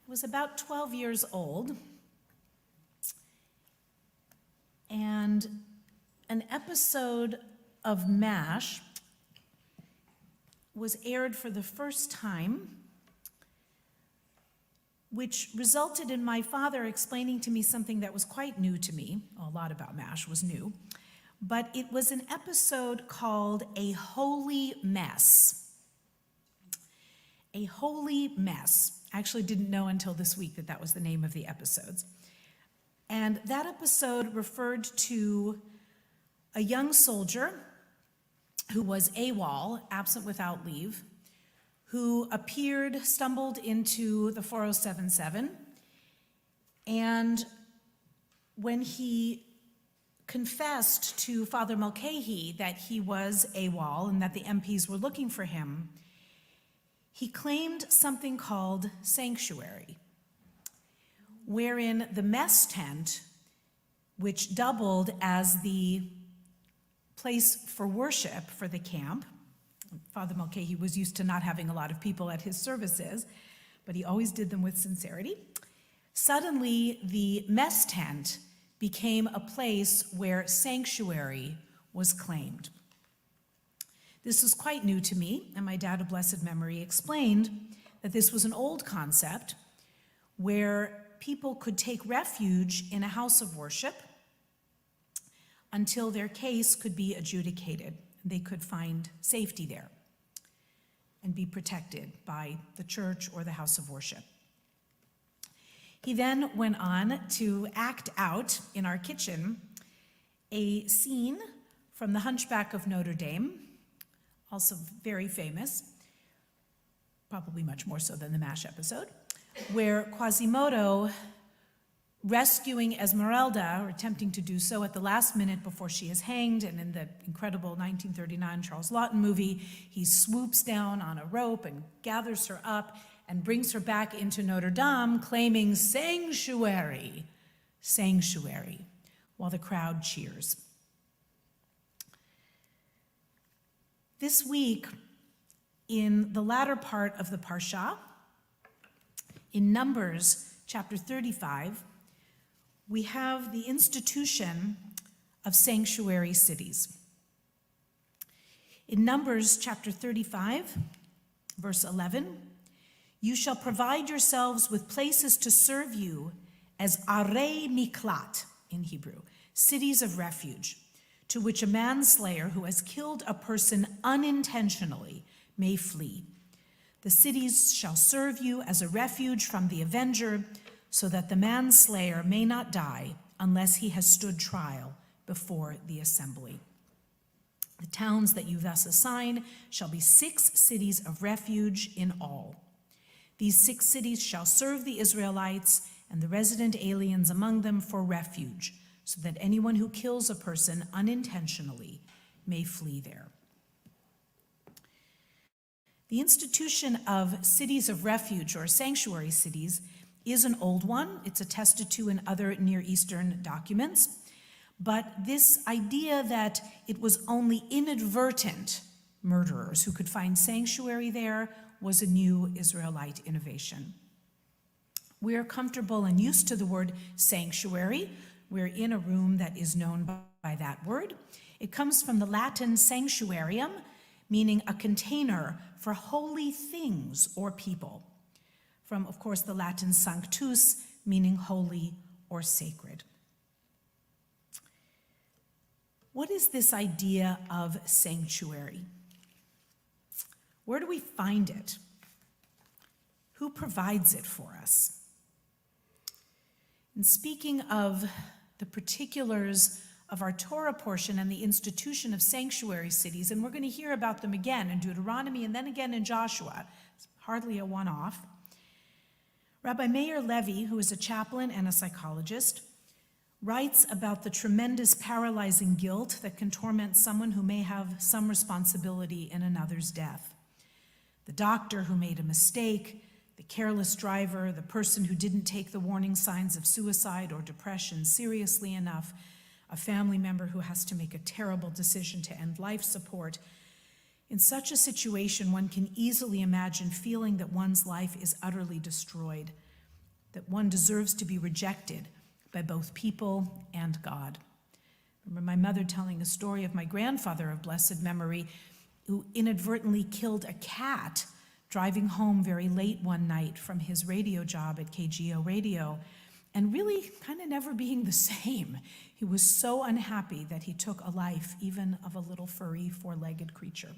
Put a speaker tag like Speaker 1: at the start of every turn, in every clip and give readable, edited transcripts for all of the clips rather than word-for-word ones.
Speaker 1: was about 12 years old, and an episode of MASH was aired for the first time, which resulted in my father explaining to me something that was quite new to me. A lot about MASH was new, but it was an episode called A Holy Mess. A Holy Mess. I actually didn't know until this week that that was the name of the episodes. And that episode referred to a young soldier who was AWOL, absent without leave, who stumbled into the 4077, and when he confessed to Father Mulcahy that he was AWOL and that the MPs were looking for him, he claimed something called sanctuary, wherein the mess tent, which doubled as the place for worship for the camp. Father Mulcahy was used to not having a lot of people at his services, but he always did them with sincerity. Suddenly, the mess tent became a place where sanctuary was claimed. This was quite new to me, and my dad of blessed memory explained that this was an old concept where people could take refuge in a house of worship until their case could be adjudicated. They could find safety there and be protected by the church or the house of worship. He then went on to act out in our kitchen a scene from The Hunchback of Notre Dame, also very famous, probably much more so than the MASH episode, where Quasimodo, rescuing Esmeralda, or attempting to do so at the last minute before she is hanged, and in the incredible 1939 Charles Laughton movie, he swoops down on a rope and gathers her up and brings her back into Notre Dame, claiming sanctuary, sanctuary, while the crowd cheers. This week, in the latter part of the Parsha, in Numbers chapter 35, we have the institution of sanctuary cities. In Numbers chapter 35, verse 11, you shall provide yourselves with places to serve you as arei miklat in Hebrew, cities of refuge, to which a manslayer who has killed a person unintentionally may flee. The cities shall serve you as a refuge from the avenger, so that the manslayer may not die unless he has stood trial before the assembly. The towns that you thus assign shall be 6 cities of refuge in all. These 6 cities shall serve the Israelites and the resident aliens among them for refuge, so that anyone who kills a person unintentionally may flee there. The institution of cities of refuge, or sanctuary cities, is an old one. It's attested to in other Near Eastern documents. But this idea that it was only inadvertent murderers who could find sanctuary there was a new Israelite innovation. We are comfortable and used to the word sanctuary. We're in a room that is known by that word. It comes from the Latin sanctuarium, meaning a container for holy things or people. From, of course, the Latin sanctus, meaning holy or sacred. What is this idea of sanctuary? Where do we find it? Who provides it for us? And speaking of the particulars of our Torah portion and the institution of sanctuary cities, and we're going to hear about them again in Deuteronomy and then again in Joshua. It's hardly a one-off. Rabbi Meir Levy, who is a chaplain and a psychologist, writes about the tremendous paralyzing guilt that can torment someone who may have some responsibility in another's death. The doctor who made a mistake, the careless driver, the person who didn't take the warning signs of suicide or depression seriously enough, a family member who has to make a terrible decision to end life support. In such a situation, one can easily imagine feeling that one's life is utterly destroyed that one deserves to be rejected by both people and God. I remember my mother telling a story of my grandfather of blessed memory who inadvertently killed a cat driving home very late one night from his radio job at KGO Radio, and really kind of never being the same. He was so unhappy that he took a life, even of a little furry, four-legged creature.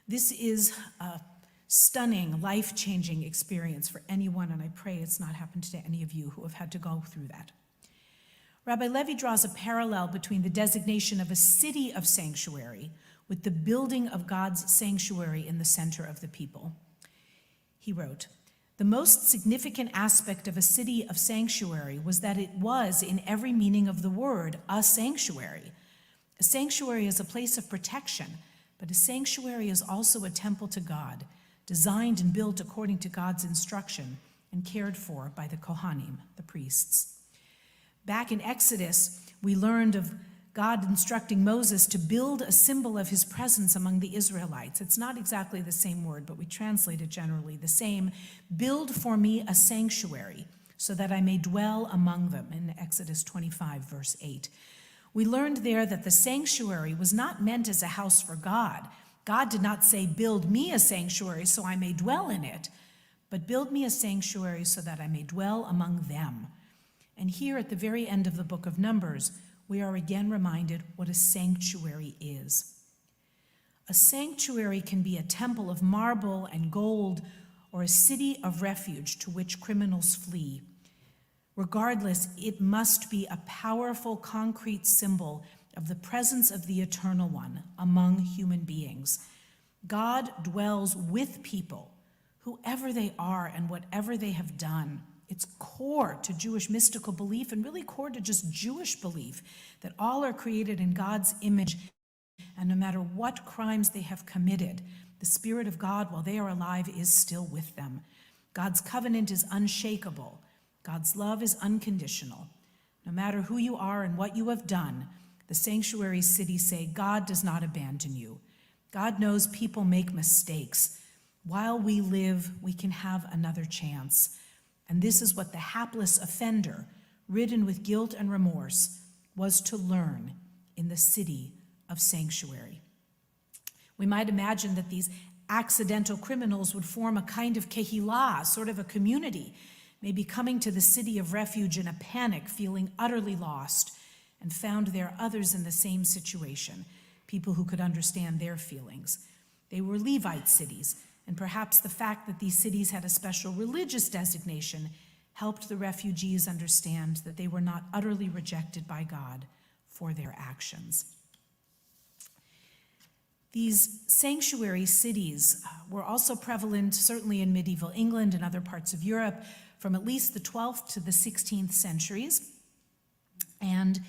Speaker 1: This is a stunning, life-changing experience for anyone, and I pray it's not happened to any of you who have had to go through that. Rabbi Levi draws a parallel between the designation of a city of sanctuary with the building of God's sanctuary in the center of the people. He wrote, "The most significant aspect of a city of sanctuary was that it was, in every meaning of the word, a sanctuary. A sanctuary is a place of protection, but a sanctuary is also a temple to God, designed and built according to God's instruction and cared for by the Kohanim, the priests." Back in Exodus, we learned of God instructing Moses to build a symbol of his presence among the Israelites. It's not exactly the same word, but we translate it generally the same. "Build for me a sanctuary so that I may dwell among them," in Exodus 25, verse 8. We learned there that the sanctuary was not meant as a house for God. God did not say, "Build me a sanctuary so I may dwell in it," but "Build me a sanctuary so that I may dwell among them." And here at the very end of the book of Numbers, we are again reminded what a sanctuary is. A sanctuary can be a temple of marble and gold or a city of refuge to which criminals flee. Regardless, it must be a powerful, concrete symbol of the presence of the Eternal One among human beings. God dwells with people, whoever they are and whatever they have done. It's core to Jewish mystical belief and really core to just Jewish belief that all are created in God's image, and no matter what crimes they have committed, the Spirit of God, while they are alive, is still with them. God's covenant is unshakable. God's love is unconditional. No matter who you are and what you have done, the sanctuary cities say, God does not abandon you. God knows people make mistakes. While we live, we can have another chance. And this is what the hapless offender, ridden with guilt and remorse, was to learn in the city of sanctuary. We might imagine that these accidental criminals would form a kind of kehillah, sort of a community, maybe coming to the city of refuge in a panic, feeling utterly lost, and found there others in the same situation, people who could understand their feelings. They were Levite cities, and perhaps the fact that these cities had a special religious designation helped the refugees understand that they were not utterly rejected by God for their actions. These sanctuary cities were also prevalent, certainly in medieval England and other parts of Europe, from at least the 12th to the 16th centuries. And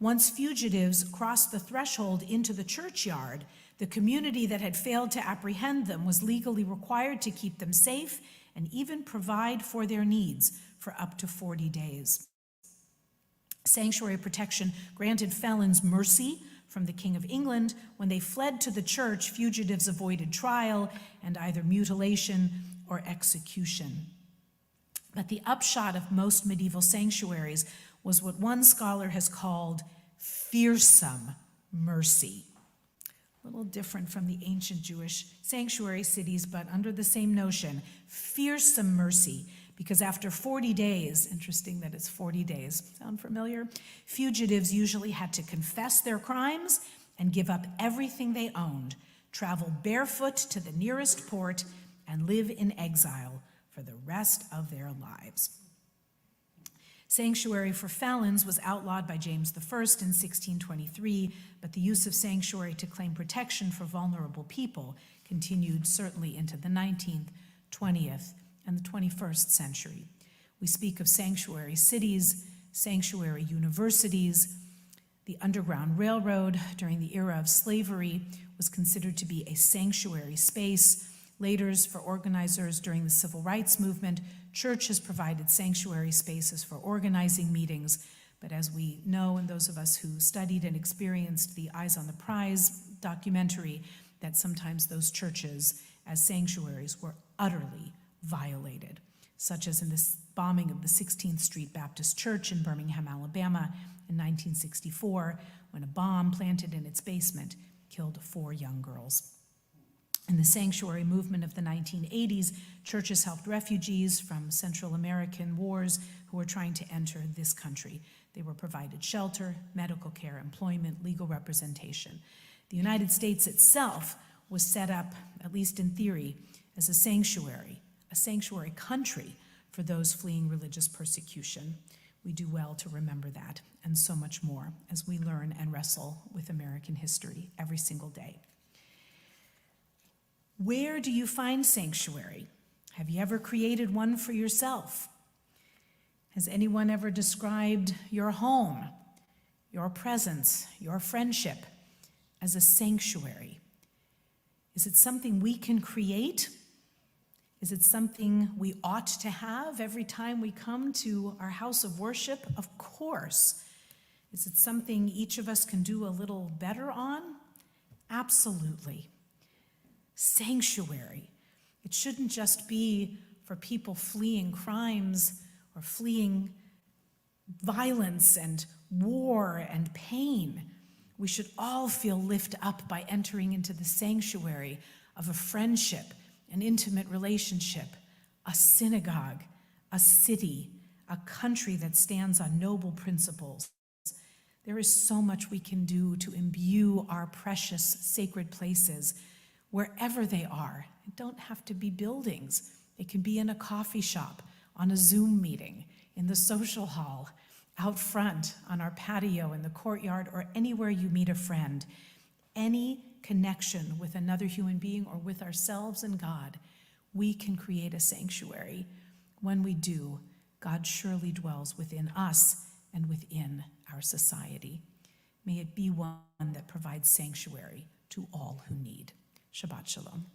Speaker 1: once fugitives crossed the threshold into the churchyard, the community that had failed to apprehend them was legally required to keep them safe and even provide for their needs for up to 40 days. Sanctuary protection granted felons mercy from the King of England. When they fled to the church, fugitives avoided trial and either mutilation or execution. But the upshot of most medieval sanctuaries was what one scholar has called fearsome mercy. A little different from the ancient Jewish sanctuary cities, but under the same notion, fearsome mercy, because after 40 days, interesting that it's 40 days, sound familiar? Fugitives usually had to confess their crimes and give up everything they owned, travel barefoot to the nearest port, and live in exile for the rest of their lives. Sanctuary for felons was outlawed by James I in 1623, but the use of sanctuary to claim protection for vulnerable people continued certainly into the 19th, 20th, and the 21st century. We speak of sanctuary cities, sanctuary universities. The Underground Railroad during the era of slavery was considered to be a sanctuary space. Later, for organizers during the Civil Rights Movement, church has provided sanctuary spaces for organizing meetings, but as we know, and those of us who studied and experienced the Eyes on the Prize documentary, that sometimes those churches as sanctuaries were utterly violated. such as in the bombing of the 16th Street Baptist Church in Birmingham, Alabama in 1964, when a bomb planted in its basement killed 4 young girls. In the sanctuary movement of the 1980s, churches helped refugees from Central American wars who were trying to enter this country. They were provided shelter, medical care, employment, legal representation. The United States itself was set up, at least in theory, as a sanctuary country for those fleeing religious persecution. We do well to remember that and so much more as we learn and wrestle with American history every single day. Where do you find sanctuary? Have you ever created one for yourself? Has anyone ever described your home, your presence, your friendship as a sanctuary? Is it something we can create? Is it something we ought to have every time we come to our house of worship? Of course. Is it something each of us can do a little better on? Absolutely. Sanctuary. It shouldn't just be for people fleeing crimes or fleeing violence and war and pain. We should all feel lifted up by entering into the sanctuary of a friendship, an intimate relationship, a synagogue, a city, a country that stands on noble principles. There is so much we can do to imbue our precious sacred places wherever they are. It don't have to be buildings. It can be in a coffee shop, on a Zoom meeting, in the social hall, out front, on our patio, in the courtyard, or anywhere you meet a friend. Any connection with another human being or with ourselves and God, we can create a sanctuary. When we do, God surely dwells within us and within our society. May it be one that provides sanctuary to all who need. Shabbat Shalom.